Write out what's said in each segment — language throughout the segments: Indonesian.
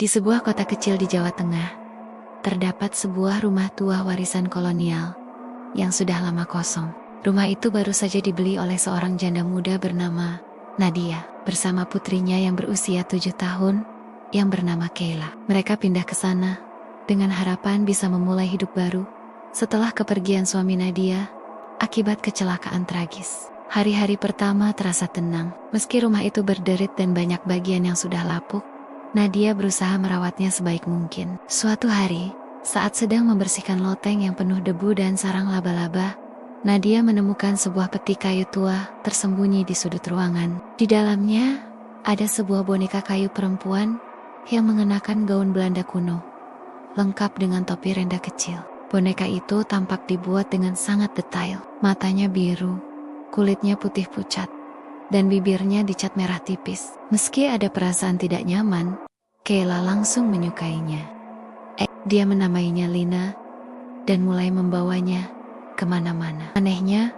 Di sebuah kota kecil di Jawa Tengah, terdapat sebuah rumah tua warisan kolonial yang sudah lama kosong. Rumah itu baru saja dibeli oleh seorang janda muda bernama Nadia bersama putrinya yang berusia 7 tahun yang bernama Kayla. Mereka pindah ke sana dengan harapan bisa memulai hidup baru setelah kepergian suami Nadia akibat kecelakaan tragis. Hari-hari pertama terasa tenang. Meski rumah itu berderit dan banyak bagian yang sudah lapuk, Nadia berusaha merawatnya sebaik mungkin. Suatu hari, saat sedang membersihkan loteng yang penuh debu dan sarang laba-laba, Nadia menemukan sebuah peti kayu tua tersembunyi di sudut ruangan. Di dalamnya, ada sebuah boneka kayu perempuan yang mengenakan gaun Belanda kuno, lengkap dengan topi renda kecil. Boneka itu tampak dibuat dengan sangat detail. Matanya biru, kulitnya putih pucat, dan bibirnya dicat merah tipis. Meski ada perasaan tidak nyaman, Kayla langsung menyukainya. Dia menamainya Lina dan mulai membawanya kemana-mana. Anehnya,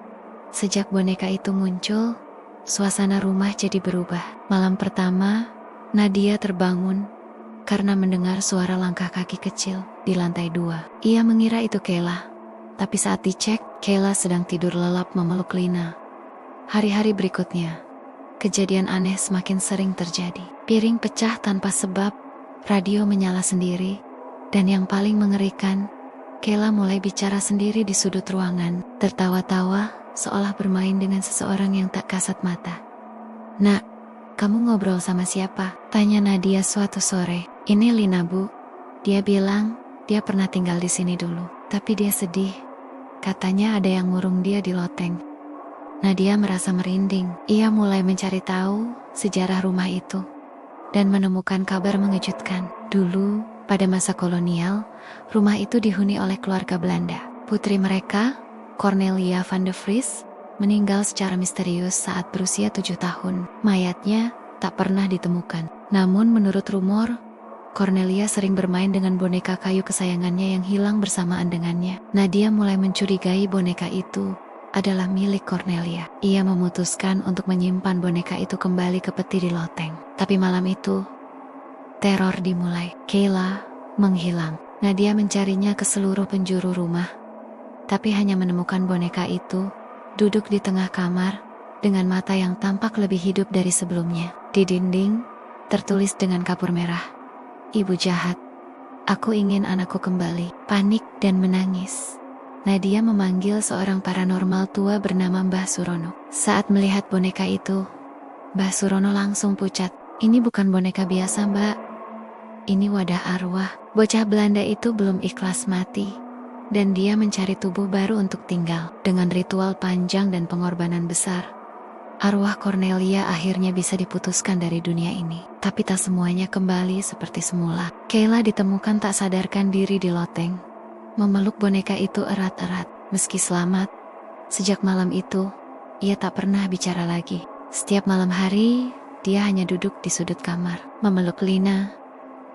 sejak boneka itu muncul, suasana rumah jadi berubah. Malam pertama, Nadia terbangun karena mendengar suara langkah kaki kecil di lantai 2. Ia mengira itu Kayla, tapi saat dicek, Kayla sedang tidur lelap memeluk Lina. Hari-hari berikutnya, kejadian aneh semakin sering terjadi. Piring pecah tanpa sebab, radio menyala sendiri, dan yang paling mengerikan, Kayla mulai bicara sendiri di sudut ruangan, tertawa-tawa seolah bermain dengan seseorang yang tak kasat mata. "Nak, kamu ngobrol sama siapa?" tanya Nadia suatu sore. "Ini Lina, Bu. Dia bilang dia pernah tinggal di sini dulu, tapi dia sedih. Katanya ada yang ngurung dia di loteng." Nadia merasa merinding. Ia mulai mencari tahu sejarah rumah itu dan menemukan kabar mengejutkan. Dulu, pada masa kolonial, rumah itu dihuni oleh keluarga Belanda. Putri mereka, Cornelia van de Vries, meninggal secara misterius saat berusia 7 tahun. Mayatnya tak pernah ditemukan. Namun menurut rumor, Cornelia sering bermain dengan boneka kayu kesayangannya yang hilang bersamaan dengannya. Nadia mulai mencurigai boneka itu adalah milik Cornelia. Ia memutuskan untuk menyimpan boneka itu kembali ke peti di loteng. Tapi malam itu, teror dimulai. Kayla menghilang. Nadia mencarinya ke seluruh penjuru rumah, tapi hanya menemukan boneka itu duduk di tengah kamar dengan mata yang tampak lebih hidup dari sebelumnya. Di dinding, tertulis dengan kapur merah, "Ibu jahat, aku ingin anakku kembali." Panik dan menangis, Nadia memanggil seorang paranormal tua bernama Mbah Surono. Saat melihat boneka itu, Mbah Surono langsung pucat. "Ini bukan boneka biasa, Mbak. Ini wadah arwah." Bocah Belanda itu belum ikhlas mati, dan dia mencari tubuh baru untuk tinggal. Dengan ritual panjang dan pengorbanan besar, arwah Cornelia akhirnya bisa diputuskan dari dunia ini. Tapi tak semuanya kembali seperti semula. Kayla ditemukan tak sadarkan diri di loteng, memeluk boneka itu erat-erat. Meski selamat, sejak malam itu, ia tak pernah bicara lagi. Setiap malam hari, dia hanya duduk di sudut kamar, memeluk Lina,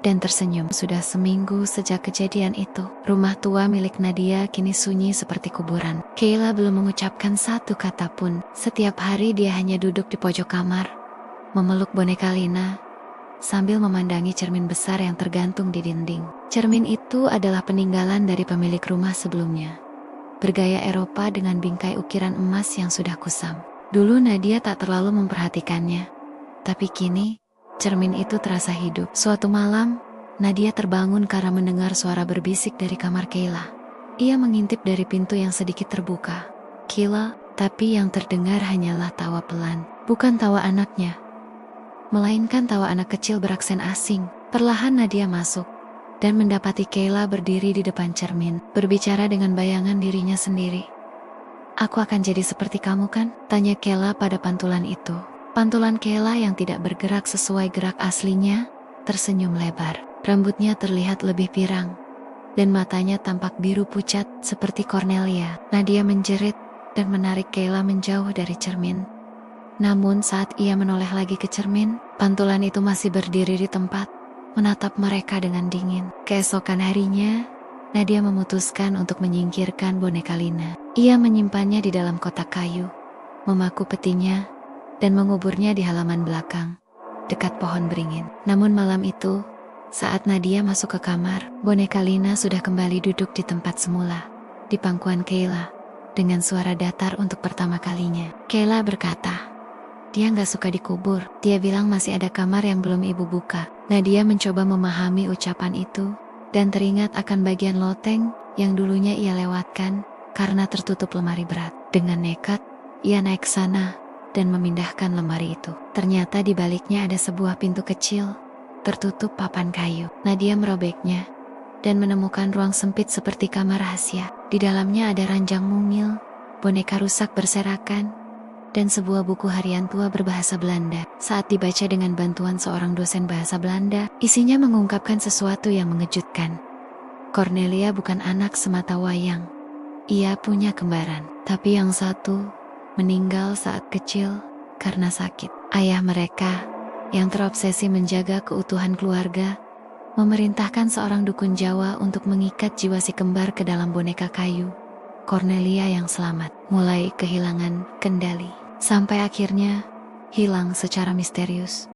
dan tersenyum. Sudah seminggu sejak kejadian itu, rumah tua milik Nadia kini sunyi seperti kuburan. Kayla belum mengucapkan satu kata pun. Setiap hari dia hanya duduk di pojok kamar, memeluk boneka Lina, sambil memandangi cermin besar yang tergantung di dinding. Cermin itu adalah peninggalan dari pemilik rumah sebelumnya, bergaya Eropa dengan bingkai ukiran emas yang sudah kusam. Dulu Nadia tak terlalu memperhatikannya, tapi kini cermin itu terasa hidup. Suatu malam, Nadia terbangun karena mendengar suara berbisik dari kamar Kayla. Ia mengintip dari pintu yang sedikit terbuka. Kayla, tapi yang terdengar hanyalah tawa pelan. Bukan tawa anaknya, melainkan tawa anak kecil beraksen asing. Perlahan Nadia masuk dan mendapati Kayla berdiri di depan cermin, berbicara dengan bayangan dirinya sendiri. "Aku akan jadi seperti kamu kan?" tanya Kayla pada pantulan itu. Pantulan Kayla yang tidak bergerak sesuai gerak aslinya, tersenyum lebar. Rambutnya terlihat lebih pirang, dan matanya tampak biru pucat seperti Cornelia. Nadia menjerit dan menarik Kayla menjauh dari cermin. Namun saat ia menoleh lagi ke cermin, pantulan itu masih berdiri di tempat, menatap mereka dengan dingin. Keesokan harinya, Nadia memutuskan untuk menyingkirkan boneka Lina. Ia menyimpannya di dalam kotak kayu, memaku petinya, dan menguburnya di halaman belakang, dekat pohon beringin. Namun malam itu, Saat Nadia masuk ke kamar, boneka Lina sudah kembali duduk di tempat semula, di pangkuan Kayla, dengan suara datar untuk pertama kalinya. Kayla berkata, dia nggak suka dikubur. Dia bilang masih ada kamar yang belum ibu buka. Nadia mencoba memahami ucapan itu, dan teringat akan bagian loteng yang dulunya ia lewatkan karena tertutup lemari berat. Dengan nekat, ia naik ke sana dan memindahkan lemari itu. Ternyata di baliknya ada sebuah pintu kecil, tertutup papan kayu. Nadia merobeknya dan menemukan ruang sempit seperti kamar rahasia. Di dalamnya ada ranjang mungil, boneka rusak berserakan, dan sebuah buku harian tua berbahasa Belanda. Saat dibaca dengan bantuan seorang dosen bahasa Belanda, isinya mengungkapkan sesuatu yang mengejutkan. Cornelia bukan anak semata wayang. Ia punya kembaran, tapi yang satu meninggal saat kecil karena sakit. Ayah mereka, yang terobsesi menjaga keutuhan keluarga, memerintahkan seorang dukun Jawa untuk mengikat jiwa si kembar ke dalam boneka kayu. Cornelia yang selamat mulai kehilangan kendali, sampai akhirnya hilang secara misterius.